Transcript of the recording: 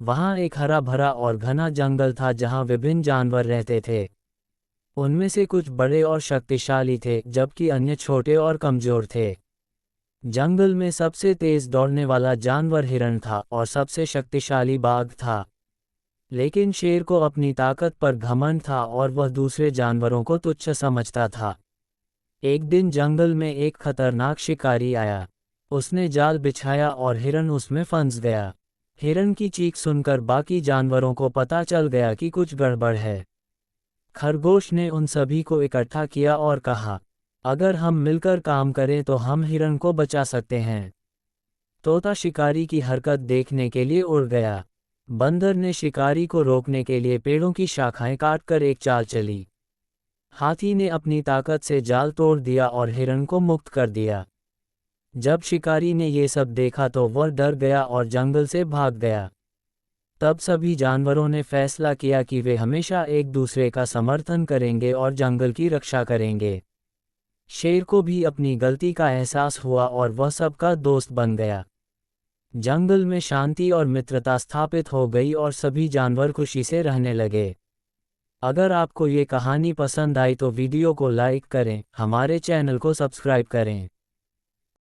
वहाँ एक हरा भरा और घना जंगल था जहाँ विभिन्न जानवर रहते थे। उनमें से कुछ बड़े और शक्तिशाली थे, जबकि अन्य छोटे और कमजोर थे। जंगल में सबसे तेज दौड़ने वाला जानवर हिरण था और सबसे शक्तिशाली बाघ था। लेकिन शेर को अपनी ताकत पर घमंड था और वह दूसरे जानवरों को तुच्छ समझता था। एक दिन जंगल में एक खतरनाक शिकारी आया। उसने जाल बिछाया और हिरण उसमें फंस गया। हिरण की चीख सुनकर बाकी जानवरों को पता चल गया कि कुछ गड़बड़ है। खरगोश ने उन सभी को इकट्ठा किया और कहा, अगर हम मिलकर काम करें तो हम हिरण को बचा सकते हैं। तोता शिकारी की हरकत देखने के लिए उड़ गया। बंदर ने शिकारी को रोकने के लिए पेड़ों की शाखाएं काटकर एक चाल चली। हाथी ने अपनी ताकत से जाल तोड़ दिया और हिरण को मुक्त कर दिया। जब शिकारी ने ये सब देखा तो वह डर गया और जंगल से भाग गया। तब सभी जानवरों ने फैसला किया कि वे हमेशा एक दूसरे का समर्थन करेंगे और जंगल की रक्षा करेंगे। शेर को भी अपनी गलती का एहसास हुआ और वह सबका दोस्त बन गया। जंगल में शांति और मित्रता स्थापित हो गई और सभी जानवर खुशी से रहने लगे। अगर आपको ये कहानी पसंद आई तो वीडियो को लाइक करें, हमारे चैनल को सब्सक्राइब करें।